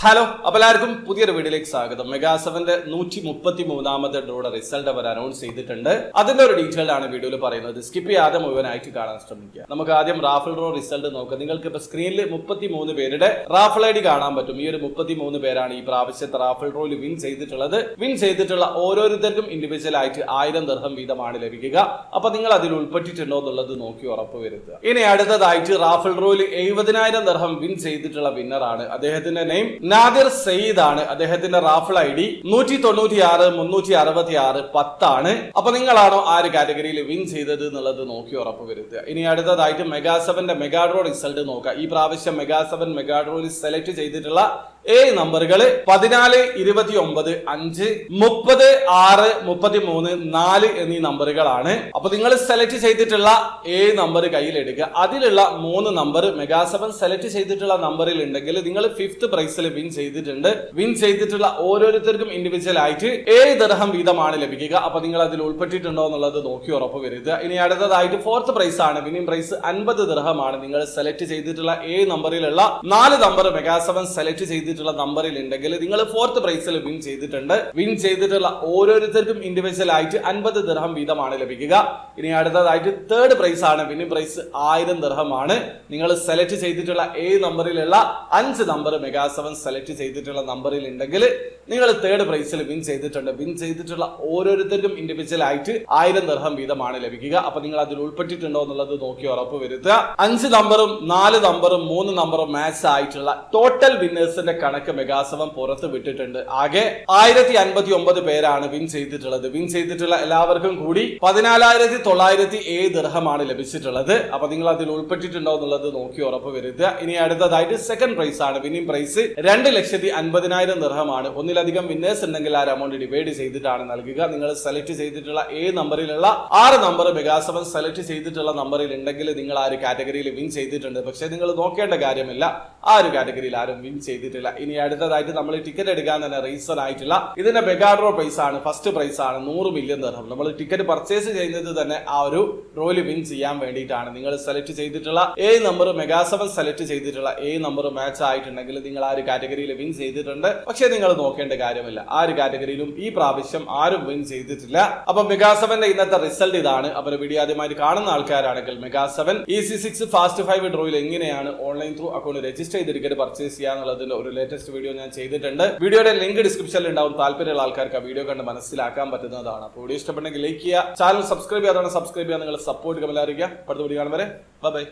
Hello, അപ്പോൾ എല്ലാവർക്കും പുതിയൊരു വീഡിയോയിലേക്ക് സ്വാഗതം. മെഗാ 7ന്റെ 133ാമത്തെ ഡ്രോയുടെ റിസൾട്ട് അവർ അനൗൺസ് ചെയ്തിട്ടുണ്ട്. അതിന്റെ ഒരു ഡീറ്റെയിൽ ആണ് വീഡിയോയിൽ പറയുന്നത്. സ്കിപ്പ് ചെയ്യാതെ മുഴുവനായിട്ട് കാണാൻ ശ്രമിക്കുക. നമുക്ക് ആദ്യം റാഫിൾ ഡ്രോ റിസൾട്ട് നോക്കാം. നിങ്ങൾക്ക് ഇപ്പൊ സ്ക്രീനിൽ 33 പേരുടെ റാഫിൾ ഐ ഡി കാണാൻ പറ്റും. ഈ ഒരു 33 പേരാണ് ഈ പ്രാവശ്യത്തെ റാഫിൾ ഡ്രോയിൽ വിൻ ചെയ്തിട്ടുള്ളത്. വിൻ ചെയ്തിട്ടുള്ള ഓരോരുത്തർക്കും ഇൻഡിവിജ്വൽ ആയിട്ട് 1000 ദിർഹം വീതമാണ് ലഭിക്കുക. അപ്പൊ നിങ്ങൾ അതിൽ ഉൾപ്പെട്ടിട്ടുണ്ടോ എന്നുള്ളത് നോക്കി ഉറപ്പ് വരുത്തുക. ഇനി അടുത്തതായിട്ട് റാഫിൾ ഡ്രോയിൽ 70,000 ദിർഹം വിൻ ചെയ്തിട്ടുള്ള വിന്നറാണ്. അദ്ദേഹത്തിന്റെ നെയിം നാദിർ സയ്യിദ് ആണ്. അദ്ദേഹത്തിന്റെ റാഫിൾ ഐ ഡി 196 366 10 ആണ്. അപ്പൊ നിങ്ങളാണോ ആ ഒരു കാറ്റഗറിയിൽ വിൻ ചെയ്തത് എന്നുള്ളത് നോക്കി ഉറപ്പ് വരുത്തുക. ഇനി അടുത്തതായിട്ട് മെഗാ 7ന്റെ മെഗാ ഡ്രോ റിസൾട്ട് നോക്കാം. ഈ പ്രാവശ്യം മെഗാ 7 മെഗാ ഡ്രോയിൽ സെലക്ട് ചെയ്തിട്ടുള്ള നമ്പറുകൾ 14, 29, 5, 30, 6, 33, 4 എന്നീ നമ്പറുകളാണ്. അപ്പൊ നിങ്ങൾ സെലക്ട് ചെയ്തിട്ടുള്ള നമ്പർ കയ്യിലെടുക്കുക. അതിലുള്ള 3 നമ്പർ മെഗാ 7 സെലക്ട് ചെയ്തിട്ടുള്ള നമ്പറിൽ ഉണ്ടെങ്കിൽ നിങ്ങൾ 5th പ്രൈസിൽ വിൻ ചെയ്തിട്ടുണ്ട്. വിൻ ചെയ്തിട്ടുള്ള ഓരോരുത്തർക്കും ഇൻഡിവിജ്വൽ ആയിട്ട് 7 ദിർഹം വീതമാണ് ലഭിക്കുക. അപ്പൊ നിങ്ങൾ അതിൽ ഉൾപ്പെട്ടിട്ടുണ്ടോ എന്നുള്ളത് നോക്കി ഉറപ്പ് വരുത്തുക. ഇനി അടുത്തതായിട്ട് 4th പ്രൈസ് ആണ്. Winning price 50 ദിർഹമാണ്. നിങ്ങൾ സെലക്ട് ചെയ്തിട്ടുള്ള നമ്പറിലുള്ള 4 നമ്പർ മെഗാ 7 സെലക്ട് ചെയ്തിട്ടുള്ള നമ്പറിൽ ഉണ്ടെങ്കിൽ നിങ്ങൾ 4th പ്രൈസിൽ വിൻ ചെയ്തിട്ടുണ്ട്. വിൻ ചെയ്തിട്ടുള്ള ഓരോരുത്തർക്കും ഇൻഡിവിജ്വൽ ആയിട്ട് 50 ദിർഹം വീതമാണ് ലഭിക്കുക. ഇനി അടുത്തതായിട്ട് 3rd പ്രൈസ് ആണ്. വിന്നിംഗ് പ്രൈസ് 1000 ദിർഹം ആണ്. നിങ്ങൾ സെലക്ട് ചെയ്തിട്ടുള്ള നമ്പറിലുള്ള 5 നമ്പർ മെഗാ 7 സെലക്ട് ചെയ്തിട്ടുള്ള നമ്പറിൽ ഉണ്ടെങ്കിൽ നിങ്ങൾ 3rd പ്രൈസിൽ വിൻ ചെയ്തിട്ടുണ്ട്. വിൻ ചെയ്തിട്ടുള്ള ഓരോരുത്തർക്കും ഇൻഡിവിജ്വൽ ആയിട്ട് 1000 ദിർഹം വീതമാണ് ലഭിക്കുക. അപ്പൊ നിങ്ങൾ അതിൽ ഉൾപ്പെട്ടിട്ടുണ്ടോ എന്നുള്ളത് നോക്കി ഉറപ്പ് വരുത്തുക. 5 നമ്പറും 4 നമ്പറും 3 നമ്പറും മാച്ച് ആയിട്ടുള്ള ടോട്ടൽ വിന്നേഴ്സിന്റെ കണക്ക് മെഗാ 7 പുറത്ത് വിട്ടിട്ടുണ്ട്. ആകെ 1059 പേരാണ് വിൻ ചെയ്തിട്ടുള്ളത്. വിൻ ചെയ്തിട്ടുള്ള എല്ലാവർക്കും കൂടി 14,907 ദിർഹമാണ് ലഭിച്ചിട്ടുള്ളത്. അപ്പൊ നിങ്ങൾ അതിൽ ഉൾപ്പെട്ടിട്ടുണ്ടോ എന്നുള്ളത് നോക്കി ഉറപ്പ് വരുത്തുക. ഇനി അടുത്തതായിട്ട് 2nd പ്രൈസ് ആണ്. Winning price 2,50,000 ദിർഹമാണ്. ഒന്നിലധികം വിന്നേഴ്സ് ഉണ്ടെങ്കിൽ ആ എമൗണ്ട് ഡിവൈഡ് ചെയ്തിട്ടാണ് നൽകുക. നിങ്ങൾ സെലക്ട് ചെയ്തിട്ടുള്ള നമ്പറിലുള്ള 6 നമ്പർ മെഗാ 7 സെലക്ട് ചെയ്തിട്ടുള്ള നമ്പറിൽ ഉണ്ടെങ്കിൽ നിങ്ങൾ ആ ഒരു കാറ്റഗറിയിൽ വിൻ ചെയ്തിട്ടുണ്ട്. പക്ഷെ നിങ്ങൾ നോക്കേണ്ട കാര്യമില്ല, ആ ഒരു കാറ്റഗറിയിൽ ആരും വിൻ ചെയ്തിട്ടില്ല. ഇനി അടുത്തതായിട്ട് നമ്മൾ ടിക്കറ്റ് എടുക്കാൻ തന്നെ റീസൺ ആയിട്ടുള്ള ഇതിന്റെ മെഗാ ഡ്രോ പ്രൈസ് ആണ്. ഫസ്റ്റ് പ്രൈസ് ആണ് 100 മില്യൺ ദിർഹം. നമ്മൾ ടിക്കറ്റ് പർച്ചേസ് ചെയ്യുന്നത് തന്നെ ആ ഒരു ഡ്രോയിൽ വിൻ ചെയ്യാൻ വേണ്ടിയിട്ടാണ്. നിങ്ങൾ സെലക്ട് ചെയ്തിട്ടുള്ള നമ്പർ മെഗാ 7 സെലക്ട് ചെയ്തിട്ടുള്ള നമ്പർ മാച്ച് ആയിട്ടുണ്ടെങ്കിൽ നിങ്ങൾ ആ ഒരു കാറ്റഗറിയിൽ വിൻ ചെയ്തിട്ടുണ്ട്. പക്ഷേ നിങ്ങൾ നോക്കേണ്ട കാര്യമില്ല, ആ ഒരു കാറ്റഗറിയിലും ഈ പ്രാവശ്യം ആരും വിൻ ചെയ്തിട്ടില്ല. അപ്പൊ മെഗാ 7ന്റെ ഇന്നത്തെ റിസൾട്ട് ഇതാണ്. അപ്പൊ വീഡിയോ ആദ്യമായിട്ട് കാണുന്ന ആൾക്കാരാണെങ്കിൽ മെഗാ 7 EC6 ഫാസ്റ്റ് 5 ഡ്രോയിൽ എങ്ങനെയാണ് ഓൺലൈൻ ത്രൂ അക്കൗണ്ട് രജിസ്റ്റർ ചെയ്ത് ടിക്കറ്റ് പർച്ചേസ് ചെയ്യാന്നുള്ളതിന്റെ ഒരു ലേറ്റസ്റ്റ് വീഡിയോ ഞാൻ ചെയ്തിട്ടുണ്ട്. വീഡിയോയുടെ ലിങ്ക് ഡിസ്ക്രിപ്ഷനിൽ ഉണ്ടാവും. താല്പര്യമുള്ള ആൾക്കാർക്ക് ആ വീഡിയോ കണ്ട് മനസ്സിലാക്കാൻ പറ്റുന്നതാണ്. അപ്പോൾ വീഡിയോ ഇഷ്ടപ്പെട്ടെങ്കിൽ ലൈക്ക് ചെയ്യുക, ചാനൽ സബ്സ്ക്രൈബ് ചെയ്യാതാണ് സബ്സ്ക്രൈബ് ചെയ്യാൻ നിങ്ങൾ സപ്പോർട്ട് കമന്റ് അറിയിക്കുക. അടുത്ത വീഡിയോ കാണും വരെ ബൈ.